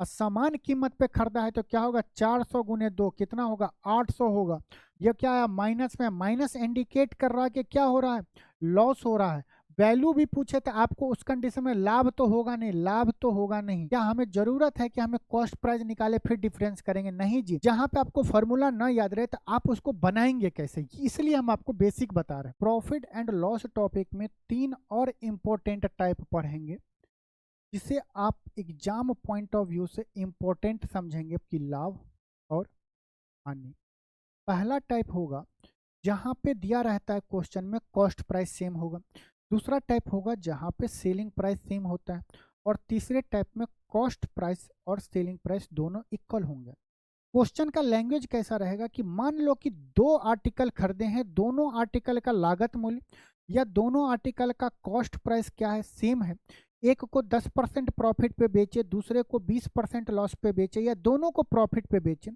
समान कीमत पे खरीदा है तो क्या होगा, 400 गुने 2 कितना होगा, 800 होगा। यह क्या है, माइनस में, माइनस इंडिकेट कर रहा है कि क्या हो रहा है, लॉस हो रहा है। वैल्यू भी पूछे तो आपको उस कंडीशन में लाभ तो होगा नहीं, लाभ तो होगा नहीं। क्या हमें जरूरत है कि हमें कॉस्ट प्राइस निकाले फिर डिफरेंस करेंगे, नहीं जी। जहां पे आपको फॉर्मूला ना याद रहे तो आप उसको बनाएंगे कैसे, इसलिए हम आपको बेसिक बता रहे हैं। प्रॉफिट एंड लॉस टॉपिक में 3 और इम्पोर्टेंट टाइप पढ़ेंगे जिसे आप एग्जाम पॉइंट ऑफ व्यू से इम्पोर्टेंट समझेंगे कि लाभ और हानि। पहला टाइप होगा जहां पे दिया रहता है क्वेश्चन में कॉस्ट प्राइस सेम होगा। दूसरा टाइप होगा जहां पे सेलिंग प्राइस सेम होता है। और तीसरे टाइप में कॉस्ट प्राइस और सेलिंग प्राइस दोनों इक्वल होंगे। क्वेश्चन का लैंग्वेज कैसा रहेगा कि मान लो कि 2 आर्टिकल खरीदे हैं, दोनों आर्टिकल का लागत मूल्य या दोनों आर्टिकल का कॉस्ट प्राइस क्या है, सेम है। एक को 10% प्रॉफिट पे बेचे, दूसरे को 20% लॉस पे बेचे, या दोनों को प्रॉफिट पे बेचे,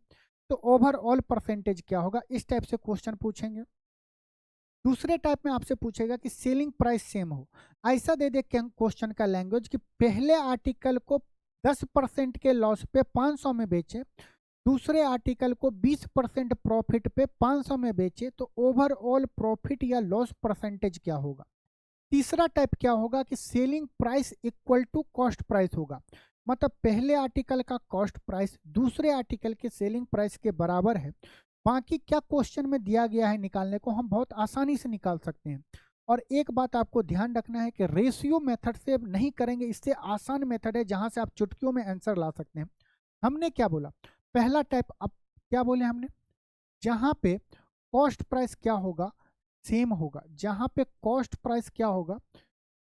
तो ओवरऑल परसेंटेज क्या होगा, इस टाइप से क्वेश्चन पूछेंगे। दूसरे टाइप में आपसे पूछेगा कि सेलिंग प्राइस सेम हो। ऐसा दे दे क्वेश्चन का लैंग्वेज कि पहले आर्टिकल को 10% के लॉस पे 500 में बेचे, दूसरे आर्टिकल को 20% प्रॉफिट पे 500 में बेचे, तो ओवरऑल प्रॉफिट या लॉस परसेंटेज क्या होगा। तीसरा टाइप क्या होगा कि selling price equal to cost price होगा, मतलब पहले आर्टिकल का कॉस्ट प्राइस दूसरे आर्टिकल के सेलिंग प्राइस के बराबर है। बाकी क्या क्वेश्चन में दिया गया है निकालने को हम बहुत आसानी से निकाल सकते हैं। और एक बात आपको ध्यान रखना है कि रेशियो मेथड से नहीं करेंगे, इससे आसान मेथड है जहां से आप चुटकियों में आंसर ला सकते हैं। हमने क्या बोला, पहला टाइप, अब क्या बोले हमने, जहां पे कॉस्ट प्राइस क्या होगा, सेम होगा। जहां पे कॉस्ट प्राइस क्या होगा,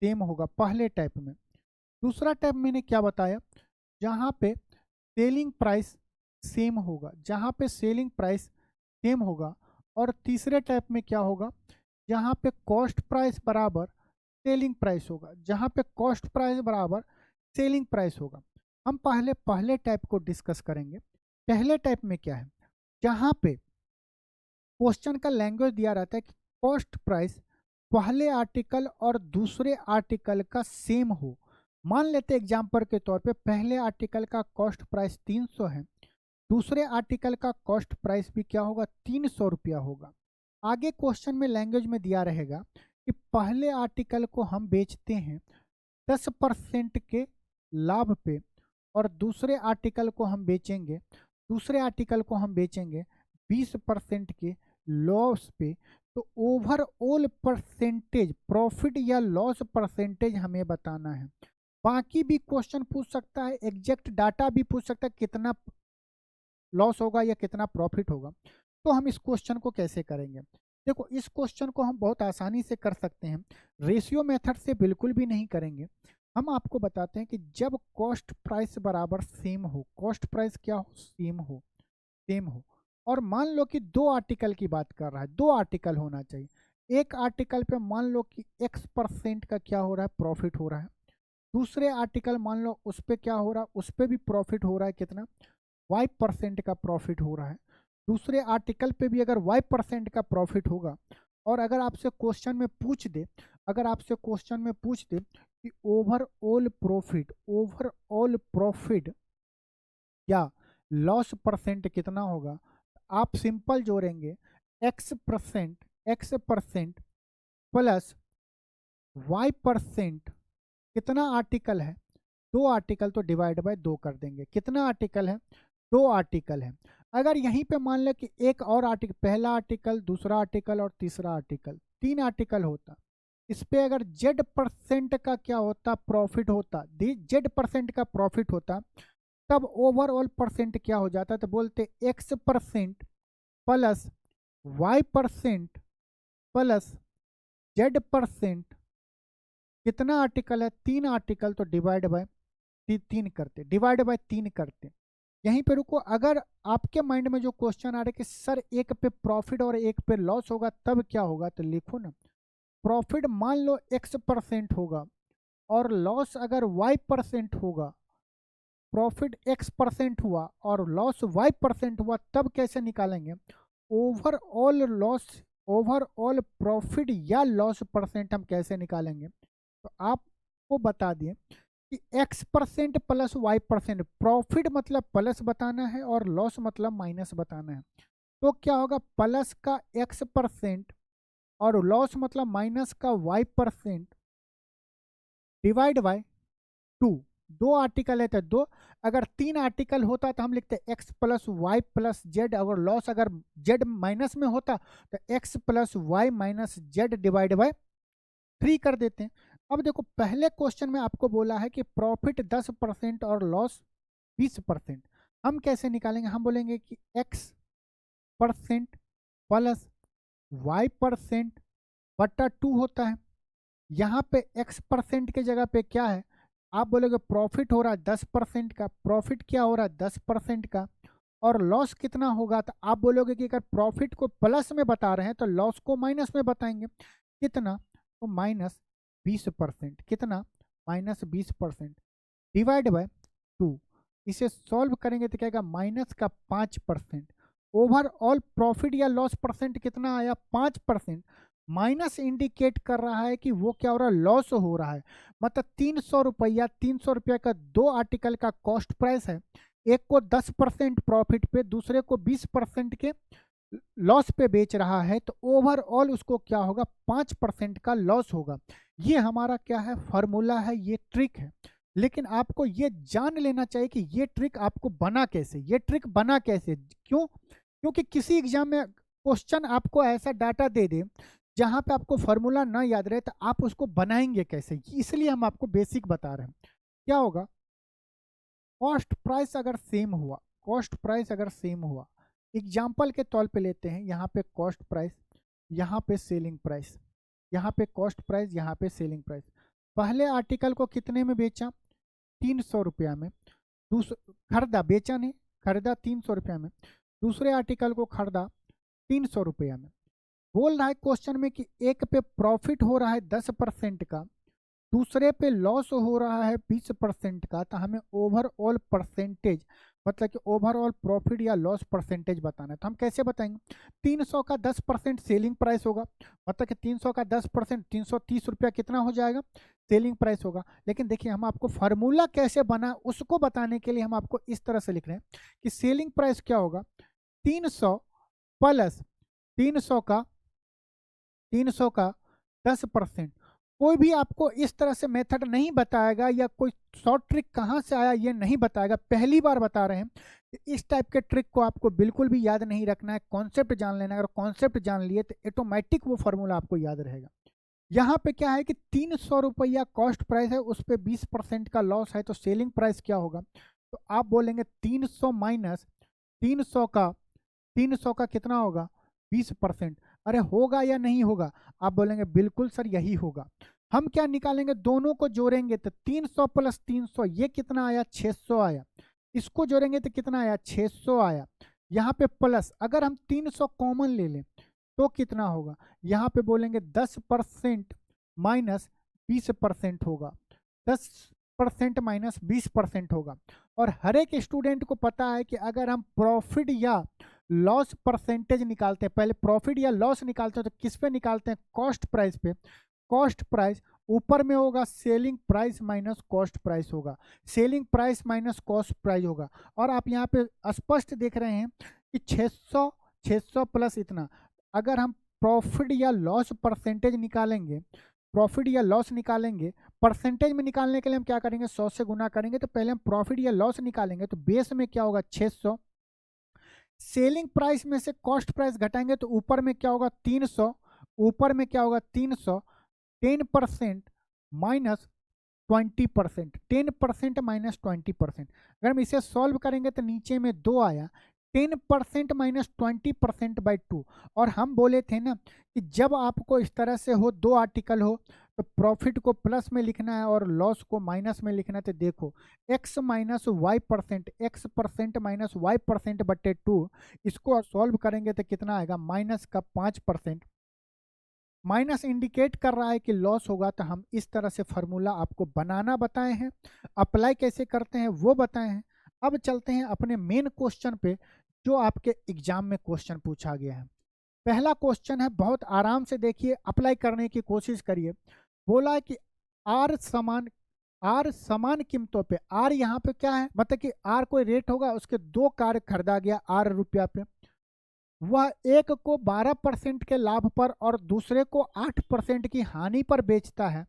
सेम होगा पहले टाइप में। दूसरा टाइप मैंने क्या बताया, जहां पे सेलिंग प्राइस सेम होगा, जहां पे सेलिंग प्राइस सेम होगा। और तीसरे टाइप में क्या होगा, जहां पे कॉस्ट प्राइस बराबर सेलिंग प्राइस होगा, जहां पे कॉस्ट प्राइस बराबर सेलिंग प्राइस होगा। हम पहले पहले टाइप को डिस्कस करेंगे। पहले टाइप में क्या है, जहां पे क्वेश्चन का लैंग्वेज दिया रहता है कि कॉस्ट प्राइस पहले आर्टिकल और दूसरे आर्टिकल का सेम हो। मान लेते एग्जांपल के तौर पे पहले आर्टिकल का कॉस्ट प्राइस 300 है, दूसरे आर्टिकल का कॉस्ट प्राइस भी क्या होगा, 300 रुपया होगा। आगे क्वेश्चन में लैंग्वेज में दिया रहेगा कि पहले आर्टिकल को हम बेचते हैं 10% के लाभ पे, और दूसरे आर्टिकल को हम बेचेंगे 20% के लॉस पे। तो ओवरऑल परसेंटेज, प्रॉफिट या लॉस परसेंटेज हमें बताना है। बाकी भी क्वेश्चन पूछ सकता है, एग्जैक्ट डाटा भी पूछ सकता है, कितना लॉस होगा या कितना प्रॉफिट होगा। तो हम इस क्वेश्चन को कैसे करेंगे, देखो इस क्वेश्चन को हम बहुत आसानी से कर सकते हैं, रेशियो मेथड से बिल्कुल भी नहीं करेंगे। हम आपको बताते हैं कि जब कॉस्ट प्राइस बराबर सेम हो, कॉस्ट प्राइस क्या हो, सेम हो, और मान लो कि 2 आर्टिकल की बात कर रहा है, 2 आर्टिकल होना चाहिए। एक आर्टिकल पे मान लो कि X% का क्या हो रहा है, प्रॉफिट हो रहा है। दूसरे आर्टिकल मान लो उस पर क्या हो रहा है, उस पर भी प्रॉफिट हो रहा है, कितना, Y% का प्रॉफिट हो रहा है। दूसरे आर्टिकल पे भी अगर Y% का प्रॉफिट होगा, और अगर आपसे क्वेश्चन में पूछ दे, कि ओवरऑल प्रॉफिट या लॉस परसेंट कितना होगा, आप सिंपल जोड़ेंगे X% प्लस Y%। कितना आर्टिकल है, 2 आर्टिकल, तो डिवाइड बाय 2 कर देंगे। कितना आर्टिकल है, 2 आर्टिकल है। अगर यहीं पे मान लें कि एक और आर्टिकल, पहला आर्टिकल, दूसरा आर्टिकल और तीसरा आर्टिकल, 3 आर्टिकल होता, इस पे अगर Z% का क्या होता, प्रॉफिट होता, Z% का प्रॉफिट होता, तब ओवरऑल परसेंट क्या हो जाता, तो बोलते X% plus Y% plus Z%। कितना आर्टिकल है, 3 आर्टिकल, तो डिवाइड बाय 3 करते। यहीं पे रुको। अगर आपके माइंड में जो क्वेश्चन आ रहा है कि सर एक पे प्रॉफिट और एक पे लॉस होगा तब क्या होगा, तो लिखो ना, प्रॉफिट मान लो X% होगा और लॉस अगर Y% होगा, प्रॉफिट X% हुआ और लॉस Y% हुआ, तब कैसे निकालेंगे, ओवरऑल लॉस, ओवरऑल प्रॉफिट या लॉस परसेंट हम कैसे निकालेंगे। तो आपको बता दिए कि x% प्लस y%, प्रॉफिट मतलब प्लस बताना है और लॉस मतलब माइनस बताना है। तो क्या होगा, प्लस का x% और लॉस मतलब माइनस का y% डिवाइड बाय 2। दो आर्टिकल है तो दो, अगर 3 आर्टिकल होता तो हम लिखते x plus y plus z, अगर लॉस अगर z माइनस में होता तो x plus y minus z divide by 3 कर देते हैं। अब देखो पहले क्वेश्चन में आपको बोला है कि प्रॉफिट 10% और लॉस 20%। हम कैसे निकालेंगे, हम बोलेंगे कि x% प्लस y% बट्टा 2 होता है। यहाँ पे x% के जगह पे क्या है, आप बोलोगे प्रॉफिट हो रहा है 10% का, प्रॉफिट क्या हो रहा है 10% का, और लॉस कितना होगा, तो आप बोलोगे कि अगर प्रॉफिट को प्लस में बता रहे हैं तो लॉस को माइनस में बताएंगे। कितना, तो -20%, कितना -20% डिवाइड बाय 2। इसे सॉल्व करेंगे तो क्या आएगा, माइनस का 5%। ओवरऑल प्रॉफिट या लॉस परसेंट कितना आया, 5%। माइनस इंडिकेट कर रहा है कि वो क्या हो रहा है, लॉस हो रहा है। मतलब 300 रुपया का दो आर्टिकल का कॉस्ट प्राइस है, एक को 10% प्रॉफिट पे, दूसरे को 20% के लॉस पे बेच रहा है, तो ओवरऑल उसको क्या होगा, 5% का लॉस होगा। ये हमारा क्या है, फॉर्मूला है, ये ट्रिक है। लेकिन आपको ये जान लेना चाहिए कि ये ट्रिक आपको बना कैसे, ये ट्रिक बना कैसे। क्यों, क्योंकि किसी एग्जाम में क्वेश्चन आपको ऐसा डाटा दे दे जहां पे आपको फॉर्मूला ना याद रहे, तो आप उसको बनाएंगे कैसे, इसलिए हम आपको बेसिक बता रहे हैं। क्या होगा, कॉस्ट प्राइस अगर सेम हुआ, कॉस्ट प्राइस अगर सेम हुआ, एग्जाम्पल के तौर पे लेते हैं, यहाँ पे कॉस्ट प्राइस, यहाँ पे सेलिंग प्राइस, यहाँ पे कॉस्ट प्राइस, यहाँ पे सेलिंग प्राइस। पहले आर्टिकल को कितने में बेचा, 300 रुपया में। खरीदा, बेचा नहीं, खरीदा 300 रुपया में। दूसरे आर्टिकल को खरीदा 300 रुपया में। बोल रहा है क्वेश्चन में कि एक पे प्रॉफिट हो रहा है 10% का, दूसरे पे लॉस हो रहा है 20% का, तो हमें ओवरऑल परसेंटेज मतलब कि ओवरऑल प्रॉफिट या लॉस परसेंटेज बताना है। तो हम कैसे बताएंगे, 300 का 10% सेलिंग प्राइस होगा, मतलब कि 300 का 10% 330 रुपया कितना हो जाएगा, सेलिंग प्राइस होगा। लेकिन देखिए हम आपको फार्मूला कैसे बना उसको बताने के लिए हम आपको इस तरह से लिख रहे हैं कि सेलिंग प्राइस क्या होगा, 300 प्लस 300 का 10%। कोई भी आपको इस तरह से मेथड नहीं बताएगा या कोई शॉर्ट ट्रिक कहाँ से आया ये नहीं बताएगा, पहली बार बता रहे हैं। इस टाइप के ट्रिक को आपको बिल्कुल भी याद नहीं रखना है, कॉन्सेप्ट जान लेना है। अगर कॉन्सेप्ट जान लिए तो ऑटोमेटिक वो फार्मूला आपको याद रहेगा। यहाँ पे क्या है कि 300 रुपया कॉस्ट प्राइस है, उस पर 20% का लॉस है, तो सेलिंग प्राइस क्या होगा, तो आप बोलेंगे 300 माइनस 300 का कितना होगा, 20%। अरे होगा या नहीं होगा, आप बोलेंगे बिल्कुल सर यही होगा। हम क्या निकालेंगे, दोनों को जोड़ेंगे तो 300 प्लस 300 ये कितना आया, 600 आया। इसको जोड़ेंगे तो कितना आया, 600 आया। यहाँ पे प्लस, अगर हम 300 कॉमन ले लें तो कितना होगा, यहाँ पे बोलेंगे 10% माइनस 20% होगा, 10% माइनस 20% होगा। और हर एक स्टूडेंट को पता है कि अगर हम प्रॉफिट या लॉस परसेंटेज निकालते हैं, पहले प्रॉफिट या लॉस निकालते हैं तो किस पे निकालते हैं, कॉस्ट प्राइस पे। कॉस्ट प्राइस ऊपर में होगा selling price minus cost price होगा, selling price minus cost price होगा। और आप यहाँ पे स्पष्ट देख रहे हैं कि 600 प्लस इतना। अगर हम प्रॉफिट या लॉस परसेंटेज निकालेंगे, प्रॉफिट या लॉस निकालेंगे, परसेंटेज में निकालने के लिए हम क्या करेंगे, 100 से गुना करेंगे। तो पहले हम प्रॉफिट या लॉस निकालेंगे, तो बेस में क्या होगा 600, सेलिंग प्राइस में से कॉस्ट प्राइस घटाएंगे तो ऊपर में क्या होगा 300, ऊपर में क्या होगा 300, 10% माइनस 20%, 10% माइनस 20%। अगर हम इसे सॉल्व करेंगे तो नीचे में 2 आया, 10% माइनस 20% बाई 2। और हम बोले थे ना कि जब आपको इस तरह से हो, दो आर्टिकल हो, तो प्रॉफिट को प्लस में लिखना है और लॉस को माइनस में लिखना है। तो देखो x minus y percent, x% minus y% बटे 2, इसको सॉल्व करेंगे तो कितना आएगा, माइनस का 5%। माइनस इंडिकेट कर रहा है कि लॉस होगा, तो हम इस तरह से फार्मूला आपको बनाना बताए हैं, अप्लाई कैसे करते हैं वो बताए हैं। अब चलते हैं अपने मेन क्वेश्चन पे, जो आपके एग्जाम में क्वेश्चन पूछा गया है। पहला क्वेश्चन है, बहुत आराम से देखिए, अप्लाई करने की कोशिश करिए। बोला है कि आर समान आर समान कीमतों पे, आर यहाँ पे क्या है, मतलब कि आर कोई रेट होगा, उसके 2 कार खरीदा गया आर रुपया पे, वह एक को 12% के लाभ पर और दूसरे को 8% की हानि पर बेचता है,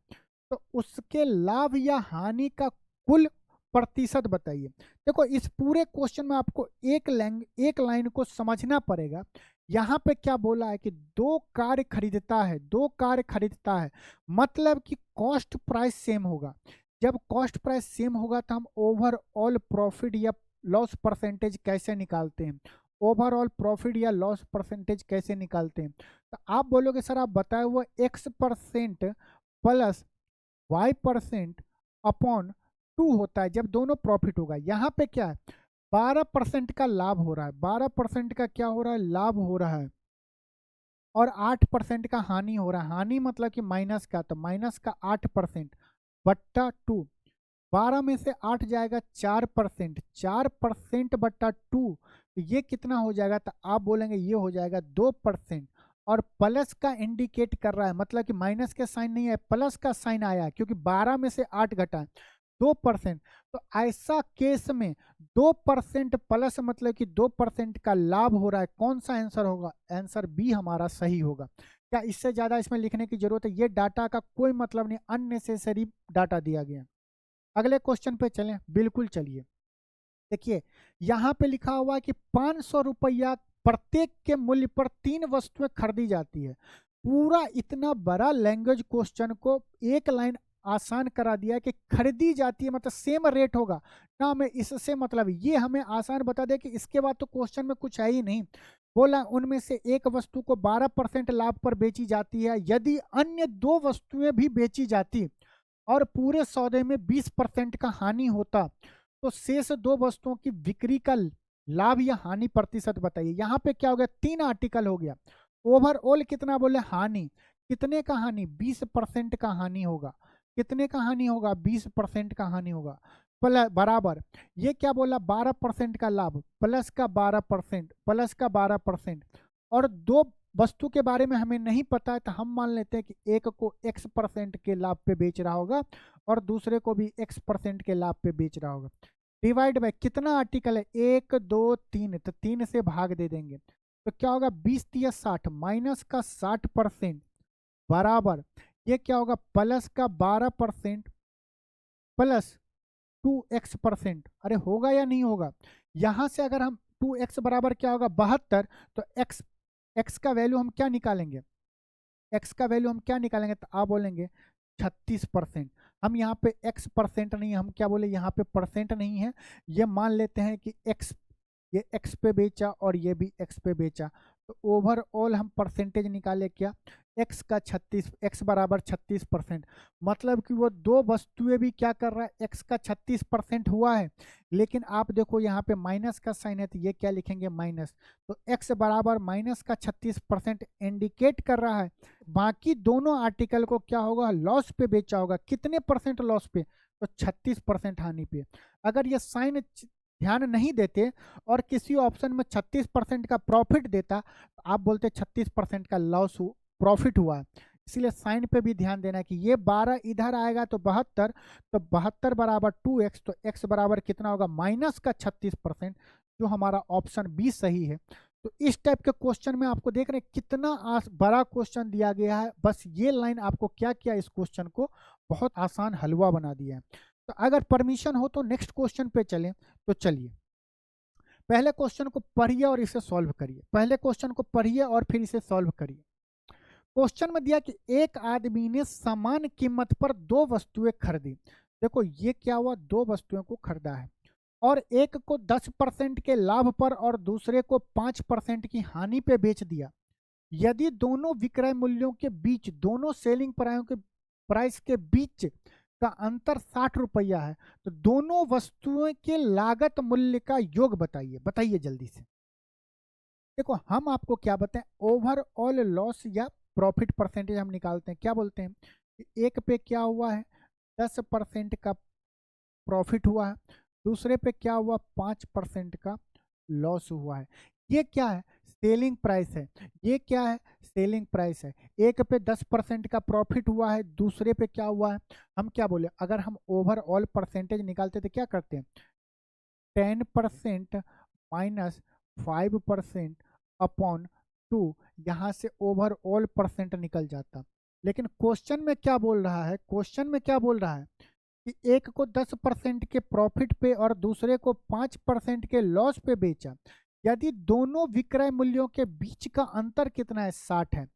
तो उसके लाभ या हानि का कुल प्रतिशत बताइए। देखो इस पूरे क्वेश्चन में आपको एक लाइन को समझना पड़ेगा। यहाँ पे क्या बोला है कि 2 कार खरीदता है, 2 कार खरीदता है, मतलब कि कॉस्ट प्राइस सेम होगा। जब कॉस्ट प्राइस सेम होगा तो हम ओवरऑल प्रॉफिट या लॉस परसेंटेज कैसे निकालते हैं, ओवरऑल प्रॉफिट या लॉस परसेंटेज कैसे निकालते हैं। तो आप बोलोगे सर आप बताए हुआ x% प्लस y% अपॉन 2 होता है जब दोनों प्रॉफिट होगा। यहाँ पे क्या है, 12% का लाभ हो रहा है, 12% का क्या हो रहा है, लाभ हो रहा है, और 8% का हानि हो रहा है। हानि मतलब कि माइनस का, तो माइनस का 8% बट्टा 2, 12 में से 8 जाएगा 4%, 4% बट्टा 2, तो ये कितना हो जाएगा, तो आप बोलेंगे ये हो जाएगा 2%। और प्लस का इंडिकेट कर रहा है, मतलब कि माइनस के साइन नहीं है, प्लस का साइन आया क्योंकि 12 में से 8 घटा है, 2%। तो ऐसा केस में 2% प्लस मतलब कि 2% का लाभ हो रहा है। कौन सा आंसर होगा, आंसर बी हमारा सही होगा। क्या इससे ज्यादा इसमें लिखने की जरूरत है, ये डाटा का कोई मतलब नहीं, अननेसेसरी डाटा दिया गया। अगले क्वेश्चन पे चलें, बिल्कुल चलिए। देखिए यहाँ पे लिखा हुआ है कि 500 रुपया प्रत्येक के मूल्य पर 3 वस्तुएं खरीदी जाती है। पूरा इतना बड़ा लैंग्वेज क्वेश्चन को एक लाइन आसान करा दिया है कि खरीदी जाती है मतलब सेम रेट होगा ना, हमें इससे मतलब ये हमें आसान बता दे कि इसके बाद तो क्वेश्चन में कुछ है ही नहीं। बोला उनमें से एक वस्तु को 12% लाभ पर बेची जाती है, यदि अन्य 2 वस्तुएं भी बेची जाती और पूरे सौदे में 20% का हानि होता, तो शेष 2 वस्तुओं की बिक्री का लाभ या हानि प्रतिशत बताइए। यहाँ पे क्या हो गया, 3 आर्टिकल हो गया। ओवरऑल कितना बोले, हानि, कितने का हानि, 20% का हानि होगा। कितने का हानि होगा, 20% का हानि होगा। प्लस बराबर, ये क्या बोला, 12% का लाभ प्लस का 12%, प्लस का 12%, और 2 वस्तु के बारे में हमें नहीं पता है, तो हम मान लेते हैं कि एक को x% के लाभ पे बेच रहा होगा और दूसरे को भी x% के लाभ पे बेच रहा होगा। डिवाइड बाय कितना आर्टिकल है, 1 2 3, तो 3 से भाग दे देंगे, तो क्या होगा, 20 या 60, माइनस का 60% बराबर, ये क्या होगा, प्लस का 12% प्लस 2x%। अरे होगा या नहीं होगा, यहां से अगर हम 2x बराबर क्या होगा, 72, तो x का वैल्यू हम क्या निकालेंगे, x का वैल्यू हम क्या निकालेंगे, तो आप बोलेंगे 36%। हम यहाँ पे x% नहीं, हम क्या बोले, यहाँ पे परसेंट नहीं है, ये मान लेते हैं कि x, ये x पे बेचा और ये भी x पे बेचा, तो ओवरऑल हम परसेंटेज निकाले क्या, x का 36, x बराबर 36%, मतलब कि वो 2 वस्तुएं भी क्या कर रहा है, x का 36% हुआ है। लेकिन आप देखो यहाँ पे माइनस का साइन है, तो ये क्या लिखेंगे, माइनस, तो x बराबर माइनस का 36% इंडिकेट कर रहा है। बाकी दोनों आर्टिकल को क्या होगा, लॉस पे बेचा होगा, कितने परसेंट लॉस पे, तो 36% हानि पे। अगर ये साइन ध्यान नहीं देते और किसी ऑप्शन में 36% का प्रॉफिट देता, तो आप बोलते 36% का लॉस प्रॉफिट हुआ है। इसलिए साइन पे भी ध्यान देना है कि ये 12 इधर आएगा तो 72, तो 72 बराबर 2x, तो x बराबर कितना होगा, माइनस का 36%, जो हमारा ऑप्शन बी सही है। तो इस टाइप के क्वेश्चन में आपको देख रहे हैं कितना बड़ा क्वेश्चन दिया गया है, बस ये लाइन आपको क्या किया, इस क्वेश्चन को बहुत आसान हलवा बना दिया है। तो अगर परमिशन हो तो नेक्स्ट क्वेश्चन पे चलें, तो चलिए पहले क्वेश्चन को पढ़िए और इसे सॉल्व करिए, पहले क्वेश्चन को पढ़िए और फिर इसे सॉल्व करिए। क्वेश्चन में दिया कि एक आदमी ने समान कीमत पर 2 वस्तुएं खरीदी। देखो ये क्या हुआ, 2 वस्तुओं को खरीदा है और एक को 10% के लाभ पर और दूसरे को 5% की हानि पे बेच दिया। यदि दोनों विक्रय मूल्यों के बीच, दोनों सेलिंग प्राइस के बीच का अंतर 60 रुपया है, तो दोनों वस्तुओं के लागत मूल्य का योग बताइए, बताइए जल्दी से। देखो हम आपको क्या बताएं, ओवरऑल लॉस या प्रॉफिट परसेंटेज हम निकालते हैं, क्या बोलते हैं कि एक पे क्या हुआ है, 10% का प्रॉफिट हुआ है, दूसरे पे क्या हुआ, 5% का लॉस हुआ है। ये क्या है, सेलिंग प्राइस है। ये क्या है? सेलिंग प्राइस है। एक पे 10% का प्रॉफिट हुआ है, दूसरे पे क्या हुआ है? हम क्या बोले, अगर हम ओवरऑल परसेंटेज निकालते थे क्या करते हैं? 10% माइनस 5% अपॉन 2, यहाँ से ओवरऑल परसेंट निकल जाता। लेकिन क्वेश्चन में क्या बोल रहा है? क्वेश्चन में क्या बोल रहा है कि एक को 10% के प्रॉफिट पे और दूसरे को 5% के लॉस पे बेचा। यदि दोनों विक्रय मूल्यों के बीच का अंतर कितना है? 60 है।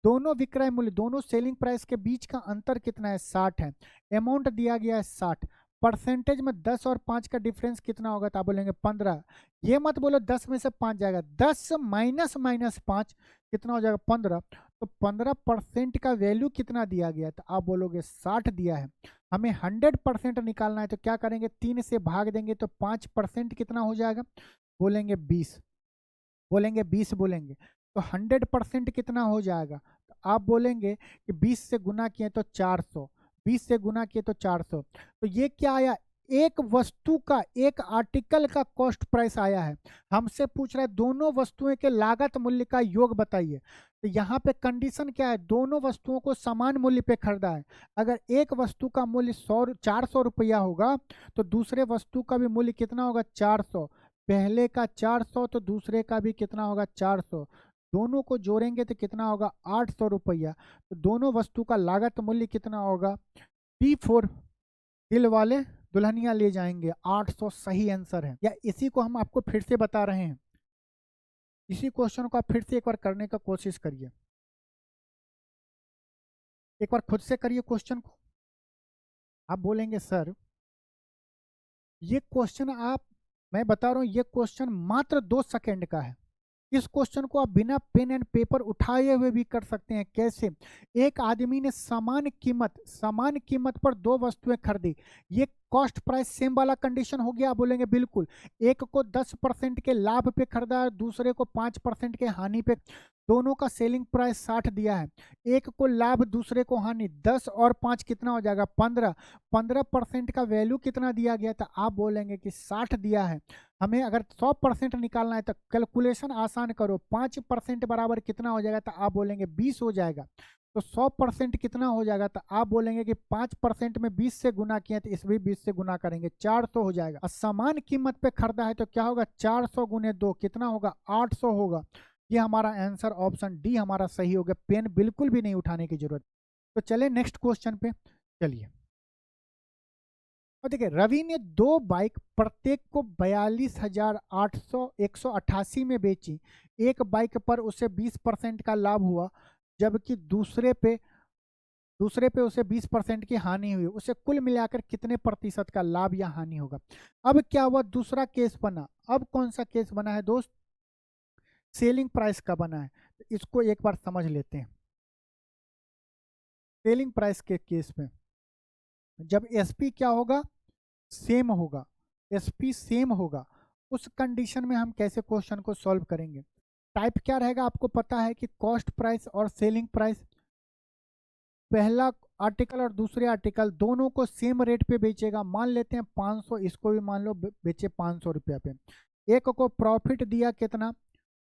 दोनों विक्रय मूल्य, दोनों सेलिंग प्राइस के बीच का अंतर कितना है? 60 है। अमाउंट दिया गया है 60। परसेंटेज में 10 और 5 का डिफरेंस कितना होगा? तो आप बोलेंगे 15। ये मत बोलो 10 में से 5 जाएगा, 10 माइनस माइनस 5 कितना हो जाएगा? 15। तो 15% का वैल्यू कितना दिया गया है? तो आप बोलोगे 60 दिया है। हमें 100% निकालना है, तो क्या करेंगे? 3 से भाग देंगे तो 5% कितना हो जाएगा? बोलेंगे 20। बोलेंगे 20 बोलेंगे तो 100% कितना हो जाएगा? तो आप बोलेंगे कि 20 से गुना किए तो 400, 20 से गुना किए तो 400। तो ये क्या आया? एक वस्तु का, एक आर्टिकल का कॉस्ट प्राइस आया है। हमसे पूछ रहा है दोनों वस्तुएं के लागत मूल्य का योग बताइए। तो यहाँ पे कंडीशन क्या है? दोनों वस्तुओं को समान मूल्य पे खरीदा है। अगर एक वस्तु का मूल्य 400 रुपया होगा तो दूसरे वस्तु का भी मूल्य कितना होगा? 400। पहले का 400 तो दूसरे का भी कितना होगा? 400। दोनों को जोड़ेंगे तो कितना होगा? 800 रुपया। तो दोनों वस्तु का लागत मूल्य कितना होगा? P4 दिल वाले दुल्हनिया ले जाएंगे, 800 सही आंसर है। या इसी को हम आपको फिर से बता रहे हैं, इसी क्वेश्चन को आप फिर से एक बार करने का कोशिश करिए, एक बार खुद से करिए क्वेश्चन को। आप बोलेंगे सर ये क्वेश्चन आप, मैं बता रहा हूँ ये क्वेश्चन मात्र 2 सेकंड का है। इस क्वेश्चन को आप बिना पेन एंड पेपर उठाए हुए भी कर सकते हैं। कैसे? एक आदमी ने समान कीमत पर दो वस्तुएं खरीदी। ये कॉस्ट प्राइस सेम वाला कंडीशन हो गया। आप बोलेंगे बिल्कुल। एक को 10% के लाभ पे खरीदा है, दूसरे को 5% के हानि पे। दोनों का सेलिंग प्राइस 60 दिया है। एक को लाभ, दूसरे को हानि। 10 और 5 कितना हो जाएगा? 15। 15% का वैल्यू कितना दिया गया था? आप बोलेंगे कि 60 दिया है। हमें अगर 100% निकालना है तो कैलकुलेशन आसान करो। 5% बराबर कितना हो जाएगा? तो आप बोलेंगे 20 हो जाएगा। तो 100% कितना हो जाएगा? तो आप बोलेंगे कि 5% में 20 से गुना किए तो इस भी 20 से गुना करेंगे, 400 हो जाएगा। और समान कीमत पे खरीदा है तो क्या होगा? 400 गुने 2 कितना होगा? 800 होगा। ये हमारा आंसर ऑप्शन डी हमारा सही हो गया। पेन बिल्कुल भी नहीं उठाने की जरूरत। तो चले नेक्स्ट क्वेश्चन पे चलिए। और देखिए रवि ने 2 बाइक प्रत्येक को 42,800 188 में बेची। एक बाइक पर उसे 20% का लाभ हुआ, जबकि दूसरे पे उसे 20% की हानि हुई। उसे कुल मिलाकर कितने प्रतिशत का लाभ या हानि होगा? अब क्या हुआ? दूसरा केस बना। अब कौन सा केस बना है दोस्त? सेलिंग प्राइस का बना है। तो इसको एक बार समझ लेते हैं। सेलिंग प्राइस के केस में जब एसपी क्या होगा? सेम होगा। एसपी सेम होगा। उस कंडीशन में हम कैसे क्वेश्चन को सॉल्व करेंगे? टाइप क्या रहेगा? आपको पता है कि कॉस्ट प्राइस और सेलिंग प्राइस, पहला आर्टिकल और दूसरे आर्टिकल दोनों को सेम रेट पे बेचेगा। मान लेते हैं 500, इसको भी मान लो बेचे 500 रुपया पे। एक को प्रॉफिट दिया कितना?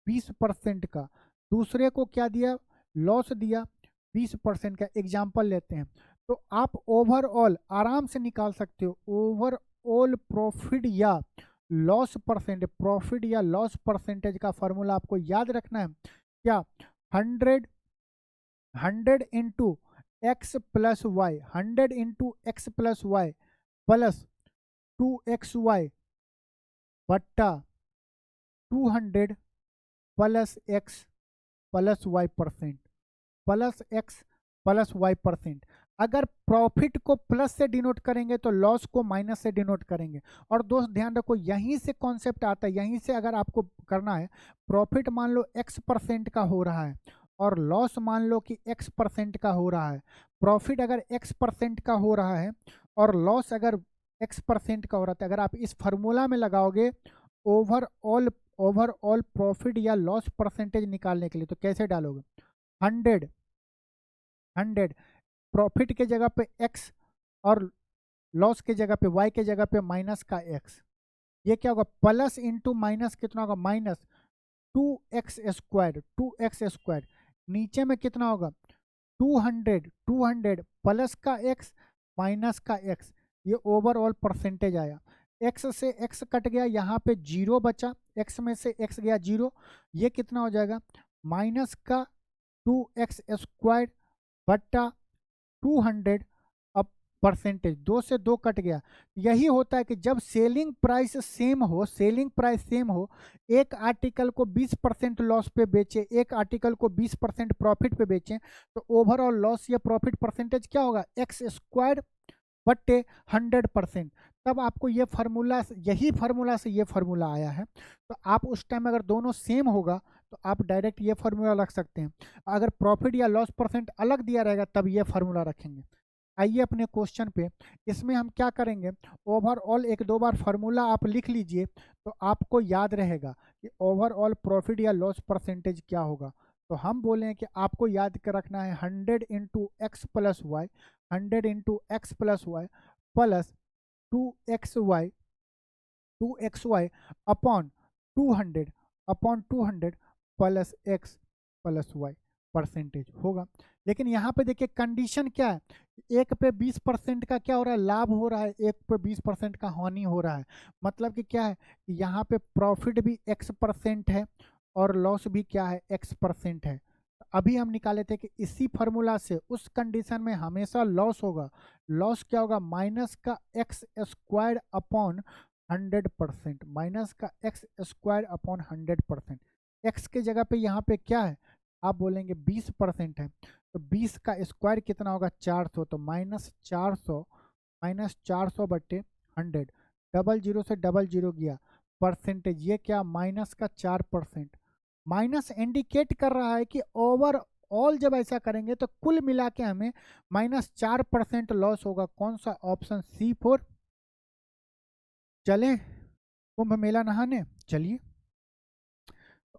20% का। दूसरे को क्या दिया? लॉस दिया 20% का। एग्जाम्पल लेते हैं तो आप ओवरऑल आराम से निकाल सकते हो। ओवरऑल प्रॉफिट या लॉस परसेंटेज, प्रॉफिट या लॉस परसेंटेज का फॉर्मूला आपको याद रखना है क्या? 100 into x plus y, 100 into x plus y plus 2xy बट्टा 200 plus x plus y percent, plus x plus y percent. अगर प्रॉफिट को प्लस से डिनोट करेंगे तो लॉस को माइनस से डिनोट करेंगे। और दोस्त ध्यान रखो यहीं से कॉन्सेप्ट आता है। यहीं से अगर आपको करना है, प्रॉफिट मान लो x% का हो रहा है और लॉस मान लो कि x% का हो रहा है। प्रॉफिट अगर x% का हो रहा है और लॉस अगर x% का हो रहा है, अगर आप इस फॉर्मूला में लगाओगे ओवरऑल ओवरऑल प्रॉफिट या लॉस परसेंटेज निकालने के लिए, तो कैसे डालोगे? 100 प्रॉफिट के जगह पे x और लॉस के जगह पे y के जगह पे माइनस का x। ये क्या होगा? प्लस इंटू माइनस कितना होगा? माइनस 2x स्क्वायर नीचे में कितना होगा 200 प्लस का x माइनस का x, ये ओवरऑल परसेंटेज आया। x से x कट गया, यहाँ पे 0 बचा, x में से x गया 0, ये कितना हो जाएगा माइनस का 2x स्क्वायर बट्टा 200 अब परसेंटेज 2 से 2 कट गया। यही होता है कि जब सेलिंग प्राइस सेम हो, एक आर्टिकल को 20% लॉस पे बेचे, एक आर्टिकल को 20% प्रॉफिट पे बेचें, तो ओवरऑल लॉस या प्रॉफिट परसेंटेज क्या होगा एक्स स्क्वायर बट्टे 100%। तब आपको ये फार्मूला, यही फार्मूला से ये फार्मूला आया है। तो आप उस टाइम अगर दोनों सेम होगा तो आप डायरेक्ट ये फार्मूला रख सकते हैं। अगर प्रॉफिट या लॉस परसेंट अलग दिया रहेगा तब ये फार्मूला रखेंगे। आइए अपने क्वेश्चन पे, इसमें हम क्या करेंगे, ओवरऑल एक दो बार फार्मूला आप लिख लीजिए तो आपको याद रहेगा कि ओवरऑल प्रॉफिट या लॉस परसेंटेज क्या होगा। तो हम बोले कि आपको याद कर रखना है 100 into x plus y, 100 into x plus y plus 2xy upon 200 plus x plus y percentage होगा। लेकिन यहाँ पे देखिए कंडीशन क्या है, एक पे 20% का क्या हो रहा है लाभ हो रहा है, एक पे 20% का हानि हो रहा है। मतलब कि क्या है, यहाँ पे प्रॉफिट भी x% है और लॉस भी क्या है x% है। अभी हम निकाले थे कि इसी फार्मूला से उस कंडीशन में हमेशा लॉस होगा। लॉस क्या होगा माइनस का एक्स स्क्वायर अपॉन 100%, माइनस का एक्स स्क्वायर अपॉन 100%। एक्स के जगह पे यहाँ पे क्या है, आप बोलेंगे 20% है, तो 20 का स्क्वायर कितना होगा 400, तो -400 बट्टे 100, डबल जीरो से डबल जीरो गया, परसेंटेज ये क्या माइनस का 4%। माइनस इंडिकेट कर रहा है कि ओवरऑल जब ऐसा करेंगे तो कुल मिला के हमें -4% लॉस होगा। कौन सा, ऑप्शन C4। चलें कुंभ मेला नहाने, चलिए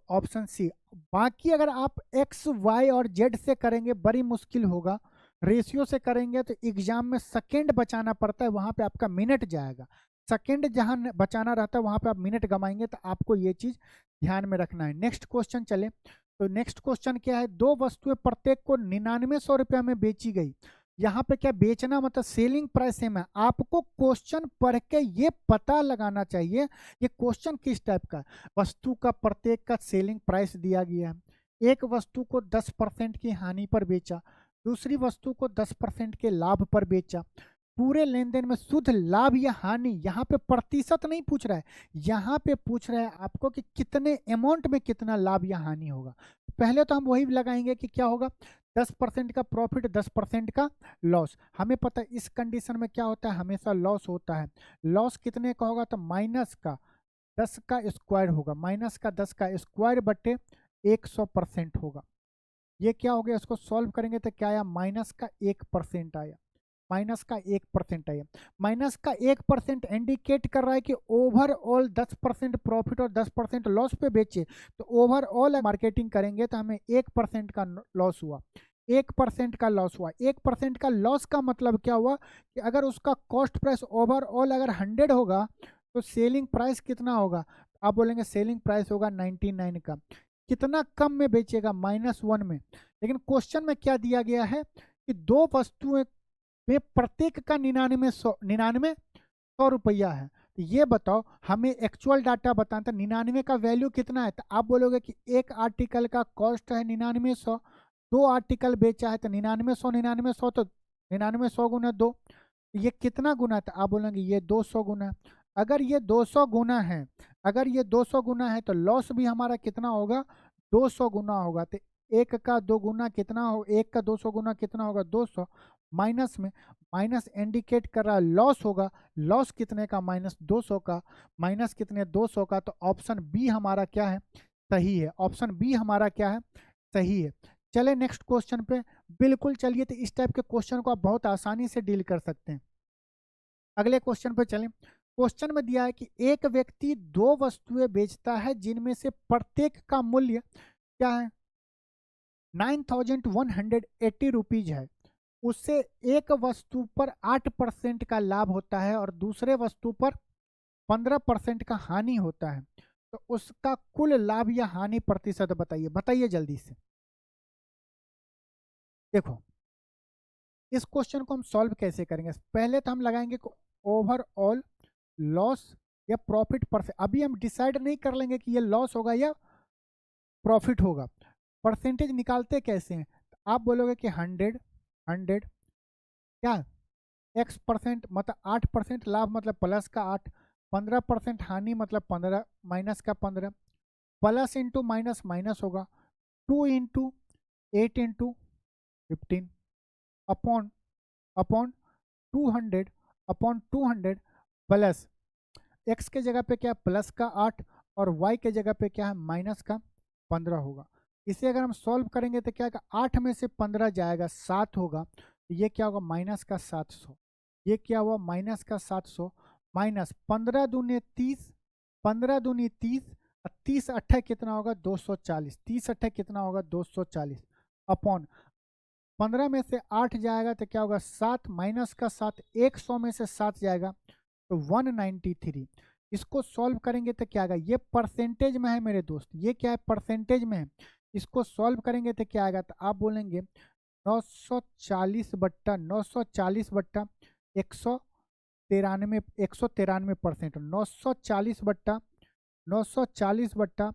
ऑप्शन सी। बाकी अगर आप एक्स वाई और जेड से करेंगे बड़ी मुश्किल होगा, रेशियो से करेंगे तो एग्जाम में सेकंड बचाना पड़ता है, वहां पे आपका मिनट जाएगा। सेकंड जहां बचाना रहता है वहां पे आप मिनट गमाएंगे, तो आपको ये चीज ध्यान में रखना है। नेक्स्ट क्वेश्चन चले, तो नेक्स्ट क्वेश्चन क्या है, दो वस्तुएं प्रत्येक को 9900 रुपया में बेची गई। यहाँ पे क्या बेचना मतलब सेलिंग प्राइस सेम है। आपको क्वेश्चन पढ़ के ये पता लगाना चाहिए ये क्वेश्चन किस टाइप का है। वस्तु का प्रत्येक का सेलिंग प्राइस दिया गया है, एक वस्तु को 10% की हानि पर बेचा, दूसरी वस्तु को 10% के लाभ पर बेचा। पूरे लेन देन में शुद्ध लाभ या हानि, यहाँ पे प्रतिशत नहीं पूछ रहा है, यहाँ पे पूछ रहा है आपको कि कितने अमाउंट में कितना लाभ या हानि होगा। पहले तो हम वही लगाएंगे कि क्या होगा 10% का प्रॉफिट 10% का लॉस। हमें पता है इस कंडीशन में क्या होता है हमेशा लॉस होता है। लॉस कितने का होगा तो माइनस का 10 का स्क्वायर होगा, माइनस का 10 का स्क्वायर बट्टे 100% होगा। ये क्या हो गया, इसको सॉल्व करेंगे तो क्या आया माइनस का 1% आया, माइनस का 1% आया। माइनस का 1% इंडिकेट कर रहा है कि ओवरऑल 10% प्रॉफिट और 10% लॉस पे बेचे, तो ओवरऑल मार्केटिंग करेंगे तो हमें 1% का लॉस हुआ, 1% का लॉस हुआ। 1% का लॉस का मतलब क्या हुआ कि अगर उसका कॉस्ट प्राइस ओवरऑल अगर 100 होगा तो सेलिंग प्राइस कितना होगा, आप बोलेंगे सेलिंग प्राइस होगा 99 का। कितना कम में बेचेगा -1 में। लेकिन क्वेश्चन में क्या दिया गया है कि दो वस्तुएं में प्रत्येक का 99 रुपया है। तो ये बताओ हमें एक्चुअल डाटा बताना था 99 का वैल्यू कितना है, तो आप बोलोगे कि एक आर्टिकल का कॉस्ट है 9900, दो आर्टिकल बेचा है तो 9900 तो 9900 गुना 2, ये कितना गुना है, तो आप बोलेंगे ये 200 गुना है। अगर ये 200 गुना है, अगर ये 200 गुना है तो लॉस भी हमारा कितना होगा 200 गुना होगा। तो एक का 2 गुना कितना हो, एक का 200 गुना कितना होगा 200, माइनस में माइनस इंडिकेट कर रहा है लॉस होगा, लॉस कितने का -200 का, माइनस कितने 200 का। तो ऑप्शन बी हमारा क्या है सही है, ऑप्शन बी हमारा क्या है सही है। चले नेक्स्ट क्वेश्चन पे, बिल्कुल चलिए, तो इस टाइप के क्वेश्चन को आप बहुत आसानी से डील कर सकते हैं। अगले क्वेश्चन पे चलें। क्वेश्चन में दिया है कि एक व्यक्ति दो वस्तुएं बेचता है जिनमें से प्रत्येक का मूल्य क्या है 9180 रुपीज है। उससे एक वस्तु पर 8% का लाभ होता है और दूसरे वस्तु पर 15% का हानि होता है। तो उसका कुल लाभ या हानि प्रतिशत बताइए, बताइए जल्दी से। देखो इस क्वेश्चन को हम सॉल्व कैसे करेंगे, पहले तो हम लगाएंगे ओवरऑल लॉस या प्रॉफिट परसेंट। अभी हम डिसाइड नहीं कर लेंगे कि ये लॉस होगा या प्रॉफिट होगा। परसेंटेज निकालते कैसे हैं, तो आप बोलोगे कि 100 क्या x% मतलब 8% लाभ मतलब प्लस का 8, 15% हानि मतलब 15 माइनस का 15, प्लस इंटू माइनस माइनस होगा, 2 into 8 into 15 upon upon 200 upon 200 plus x के जगह पे क्या है प्लस का 8 और y के जगह पे क्या है माइनस का 15 होगा। इसे अगर हम सॉल्व करेंगे तो क्या होगा, 8 में से 15 जाएगा 7 होगा, तो ये क्या होगा माइनस का 700। ये क्या हुआ माइनस का 700 माइनस 15 दूनी 30, 15 दूनी 30, 30 अट्ठा कितना होगा 240, 30 अट्ठा कितना होगा 240 अपॉन 15 में से 8 जाएगा तो क्या होगा 7 माइनस का 7, 100 में से 7 जाएगा तो 193। इसको सॉल्व करेंगे तो क्या आएगा, ये परसेंटेज में है मेरे दोस्त, ये क्या है परसेंटेज में है। इसको सॉल्व करेंगे तो क्या आएगा, तो आप बोलेंगे 940 बट्टा 193, 193%, 940 बट्टा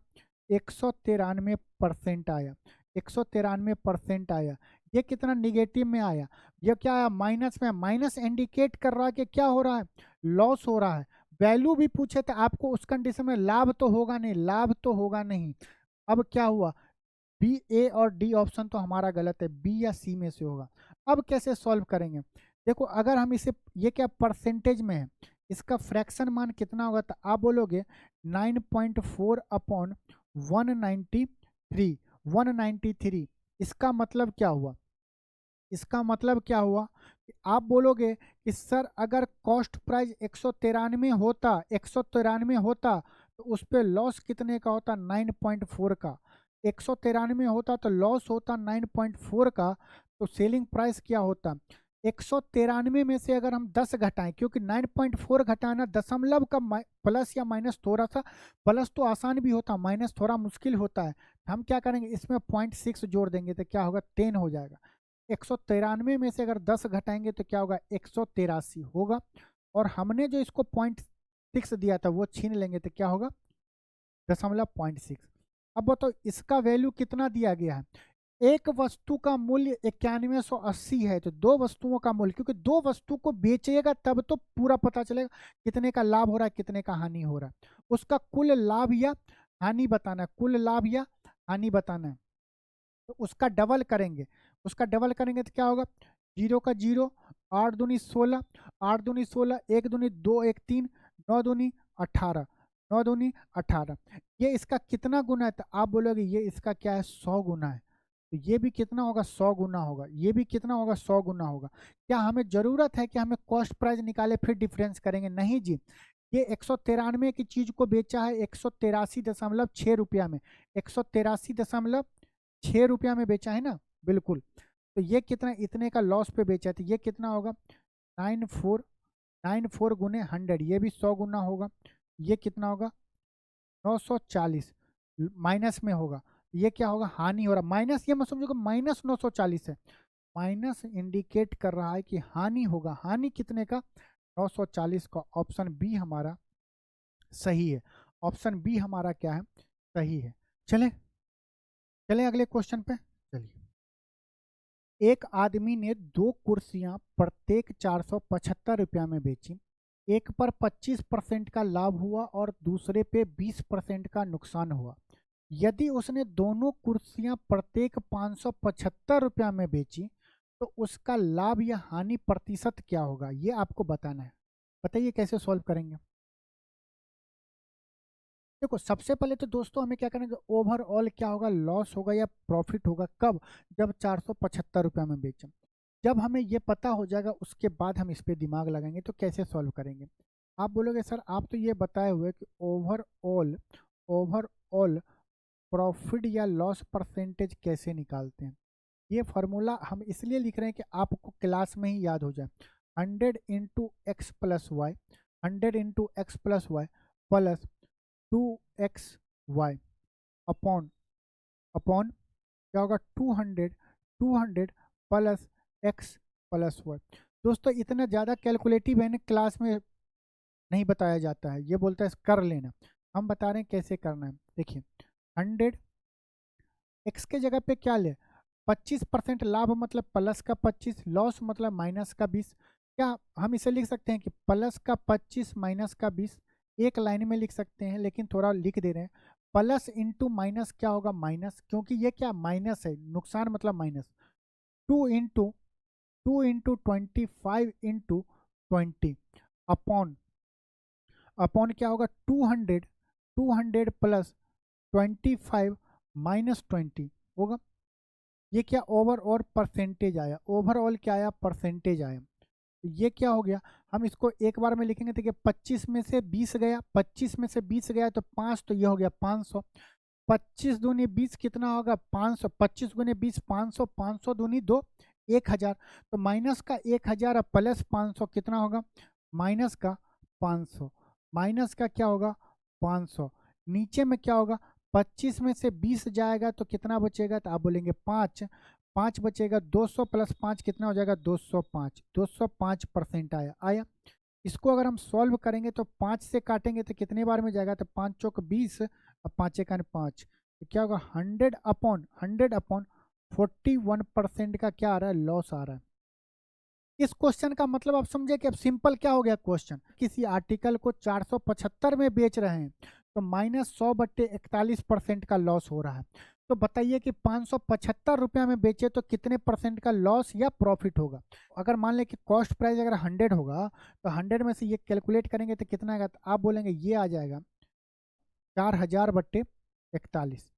193% आया, 193% आया। ये कितना निगेटिव में आया, ये क्या आया माइनस में, माइनस इंडिकेट कर रहा है कि क्या हो रहा है लॉस हो रहा है। वैल्यू भी पूछे तो आपको उस कंडीशन में लाभ तो होगा नहीं, लाभ तो होगा नहीं। अब क्या हुआ, बी ए और डी ऑप्शन तो हमारा गलत है, बी या सी में से होगा। अब कैसे सॉल्व करेंगे, देखो अगर हम इसे, ये क्या परसेंटेज में है, इसका फ्रैक्शन मान कितना होगा, तो आप बोलोगे 9.4 अपॉन 193, 193। इसका मतलब क्या हुआ, इसका मतलब क्या हुआ कि आप बोलोगे कि सर अगर कॉस्ट प्राइस 193 होता, 193 होता तो उस पर लॉस कितने का होता 9.4 का, 193 होता तो लॉस होता 9.4 का, तो सेलिंग प्राइस क्या होता 193 में से अगर हम 10 घटाएं, क्योंकि 9.4 घटाना दशमलव का प्लस या माइनस, थोड़ा सा प्लस तो आसान भी होता, माइनस थोड़ा मुश्किल होता है। हम क्या करेंगे इसमें 0.6 जोड़ देंगे तो क्या होगा 10 हो जाएगा। 193 में से अगर 10 घटाएंगे तो क्या होगा 183 होगा, और हमने जो इसको 0.6 दिया था वो छीन लेंगे तो क्या होगा 0.6। अब बताओ इसका वैल्यू कितना दिया गया है, एक वस्तु का मूल्य 9180 है, तो दो वस्तुओं का मूल्य, क्योंकि दो वस्तु को बेचेगा तब तो पूरा पता चलेगा कितने का लाभ हो रहा है कितने का हानि हो रहा है, उसका कुल लाभ या हानि बताना है, कुल लाभ या हानि बताना है। तो उसका डबल करेंगे, उसका डबल करेंगे तो क्या होगा, 0 का 0, 8 दूनी 16, 8 दूनी 16, 1 दूनी 2, 1 3, 9 दूनी 18, 9 दूनी 18। ये इसका कितना गुना है, तो आप बोलोगे ये इसका क्या है 100 गुना है, तो ये भी कितना होगा 100 गुना होगा, ये भी कितना होगा 100 गुना होगा। क्या हमें जरूरत है कि हमें कॉस्ट प्राइस निकाले फिर डिफरेंस करेंगे, नहीं जी। ये 193 की चीज को बेचा है 183.6 रुपया में, 183.6 रुपया में बेचा है ना, बिल्कुल। तो ये कितना इतने का लॉस पे बेचा है, तो ये कितना होगा 94 गुने 100, ये भी 100 गुना होगा। ये कितना होगा 940 माइनस में होगा, ये क्या होगा हानि हो रहा, माइनस, ये मैं समझूंगा माइनस 940 है, माइनस इंडिकेट कर रहा है कि हानि होगा, हानि कितने का 940 का। ऑप्शन बी हमारा सही है, ऑप्शन बी हमारा क्या है सही है। चले चले अगले क्वेश्चन पे चलिए। एक आदमी ने दो कुर्सियां प्रत्येक 475 रुपया में बेची, एक पर 25% का लाभ हुआ और दूसरे पे 20% का नुकसान हुआ। यदि उसने दोनों कुर्सियां प्रत्येक 575 रुपया में बेची तो उसका लाभ या हानि प्रतिशत क्या होगा, ये आपको बताना है। बताइए कैसे सॉल्व करेंगे। देखो सबसे पहले तो दोस्तों हमें क्या करेंगे, ओवरऑल क्या होगा लॉस होगा या प्रॉफिट होगा, कब, जब 475 रुपया में बेचें। जब हमें ये पता हो जाएगा उसके बाद हम इस पे दिमाग लगाएंगे तो कैसे सॉल्व करेंगे। आप बोलोगे सर आप तो ये बताए हुए कि ओवरऑल ओवरऑल प्रॉफिट या लॉस परसेंटेज कैसे निकालते हैं। ये फार्मूला हम इसलिए लिख रहे हैं कि आपको क्लास में ही याद हो जाए। 100 into x plus y, 100 into x plus y plus 2xy upon upon क्या होगा 200 प्लस x प्लस वाई। दोस्तों इतना ज़्यादा कैलकुलेटिव है ना, क्लास में नहीं बताया जाता है, ये बोलता है कर लेना। हम बता रहे हैं कैसे करना है। देखिए 100 x के जगह पे क्या ले, 25% लाभ मतलब प्लस का 25, लॉस मतलब माइनस का 20। क्या हम इसे लिख सकते हैं कि प्लस का 25 माइनस का 20, एक लाइन में लिख सकते हैं, लेकिन थोड़ा लिख दे रहे हैं। प्लस इंटू माइनस क्या होगा माइनस, क्योंकि ये क्या माइनस है, नुकसान मतलब minus. 2 into 25 into 20 upon upon क्या होगा 200 प्लस 25 माइनस 20 होगा। ये क्या ओवर और परसेंटेज आया, ओवरऑल क्या आया परसेंटेज आया। तो ये क्या हो गया, हम इसको एक बार में लिखेंगे। देखिए 25 में से 20 गया, 25 में से 20 गया तो 5, तो ये हो गया 500। 25 दूनी 20 कितना होगा 500, 25 गुने 20 500, 500 दूनी 2 1000। तो माइनस का 1000 और प्लस 500 कितना होगा, माइनस का 500, माइनस का क्या होगा 500। नीचे में क्या होगा, 25 में से 20 जाएगा तो कितना बचेगा, तो आप बोलेंगे 5, 5 बचेगा, 200 प्लस 5 कितना हो जाएगा 205, 205% आया। इसको अगर हम सॉल्व करेंगे तो 5 से काटेंगे तो कितने बार में जाएगा, तो 5 चौक 20 और 5 एकान 5, तो क्या होगा 100 अपॉन 41% का क्या आ रहा है, लॉस आ रहा है। इस क्वेश्चन का मतलब आप समझे कि अब सिंपल क्या हो गया क्वेश्चन, किसी आर्टिकल को 475 में बेच रहे हैं तो -100/41% का लॉस हो रहा है। तो बताइए कि 575 रुपया में बेचे तो कितने परसेंट का लॉस या प्रॉफिट होगा। अगर मान लें कि कॉस्ट प्राइस अगर 100 होगा तो 100 में से ये कैलकुलेट करेंगे तो कितना आएगा, तो आप बोलेंगे ये आ जाएगा 4000/41।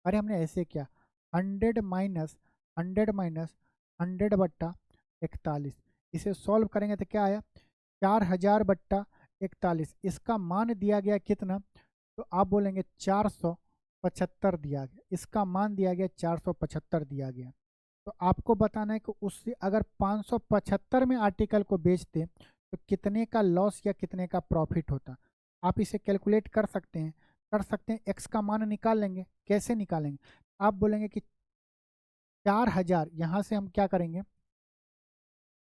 अरे हमने ऐसे किया 100 - 100 - 100/41, इसे सॉल्व करेंगे तो क्या आया 4000/41। इसका मान दिया गया कितना, तो आप बोलेंगे 475 दिया गया, इसका मान दिया गया 475 दिया गया। तो आपको बताना है कि उससे अगर 575 में आर्टिकल को बेचते तो कितने का लॉस या कितने का प्रॉफिट होता। आप इसे कैलकुलेट कर सकते हैं एक्स का मान निकाल लेंगे। कैसे निकालेंगे, आप बोलेंगे कि 4000, यहाँ से हम क्या करेंगे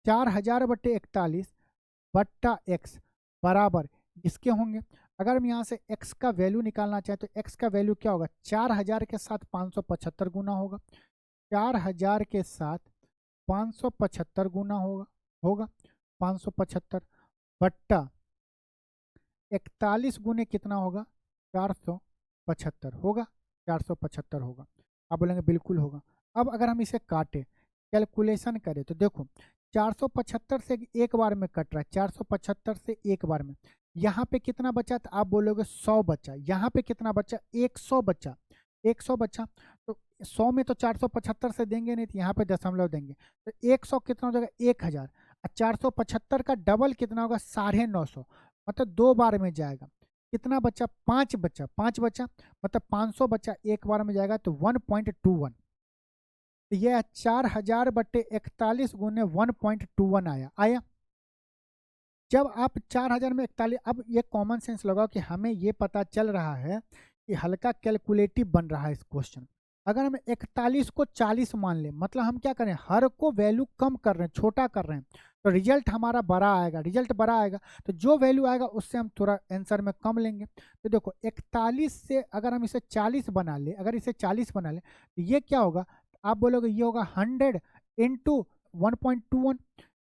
4000/41 बट्टा एक्स बराबर इसके होंगे। अगर हम यहाँ से x का वैल्यू निकालना चाहें तो x का वैल्यू क्या होगा, 4000 के साथ 575 गुना होगा, 4000 के साथ 575 गुना होगा 575 बट्टा 41 गुने कितना होगा 475 होगा, 475 होगा। आप बोलेंगे बिल्कुल होगा। अब अगर हम इसे काटे कैलकुलेशन करें तो देखो 475 से एक बार में कट रहा है, 475 से एक बार में। यहाँ पे कितना बचा, तो आप बोलोगे 100 बचा। यहाँ पे कितना बचा 100 बचा, 100 बचा। तो 100 में तो 475 से देंगे नहीं, तो यहाँ पे दशमलव देंगे तो 100 कितना हो जाएगा 1000। और 475 का डबल कितना होगा 950, मतलब दो बार में जाएगा। कितना बचा 5 बचा, 5 बचा मतलब 500 बचा, एक बार में जाएगा तो 1.21। तो यह 4000/41 गुने 1.21 आया। जब आप 4000 में 41, अब ये कॉमन सेंस लगाओ कि हमें ये पता चल रहा है कि हल्का कैलकुलेटिव बन रहा है इस क्वेश्चन। अगर हम 41 को 40 मान लें, मतलब हम क्या करें हर को वैल्यू कम कर रहे हैं, छोटा कर रहे हैं, तो रिजल्ट हमारा बड़ा आएगा। रिजल्ट बड़ा आएगा तो जो वैल्यू आएगा उससे हम थोड़ा आंसर में कम लेंगे। तो देखो 41 से अगर हम इसे 40 बना ले, अगर इसे 40 बना ले तो ये क्या होगा, आप बोलोगे ये होगा 100 इंटू 1.21,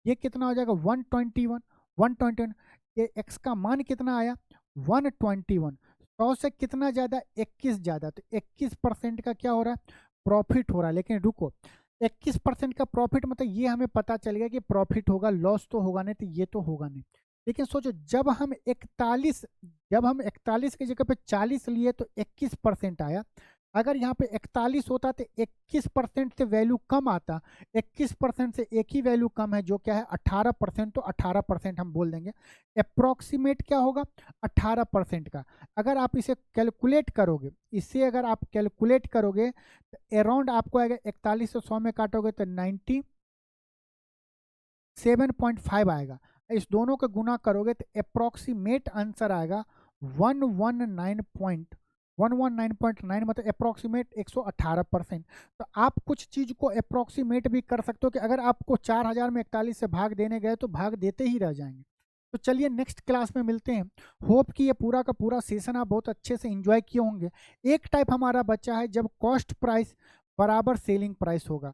ये कितना हो जाएगा 121। 121 ये x का मान कितना आया 121। 100 से कितना ज़्यादा 21 ज़्यादा, तो 21% का क्या हो रहा है प्रॉफिट हो रहा है। लेकिन रुको 21% का प्रॉफिट मतलब ये हमें पता चल गया कि प्रॉफिट होगा, लॉस तो होगा नहीं, तो ये तो होगा नहीं। लेकिन सोचो जब हम 41 की जगह पे 40 लिए तो 21% आया। अगर यहाँ पे 41 होता तो 21% से वैल्यू कम आता, 21% से एक ही वैल्यू कम है जो क्या है 18%, तो 18% हम बोल देंगे। अप्रोक्सीमेट क्या होगा 18% का। अगर आप इसे कैलकुलेट करोगे, इसे अगर आप कैलकुलेट करोगे तो अराउंड आपको आएगा 41 से 100 में काटोगे तो 97.5 आएगा। इस दोनों को गुना करोगे तो अप्रोक्सीमेट आंसर आएगा 119.119 मतलब अप्रोक्सीमेट 118%। तो आप कुछ चीज को अप्रोक्सीमेट भी कर सकते हो कि अगर आपको 4000 में 41 से भाग देने गए तो भाग देते ही रह जाएंगे। तो चलिए नेक्स्ट क्लास में मिलते हैं। होप कि ये पूरा का पूरा सेशन आप बहुत अच्छे से एंजॉय किए होंगे। एक टाइप हमारा बच्चा है जब कॉस्ट प्राइस बराबर सेलिंग प्राइस होगा।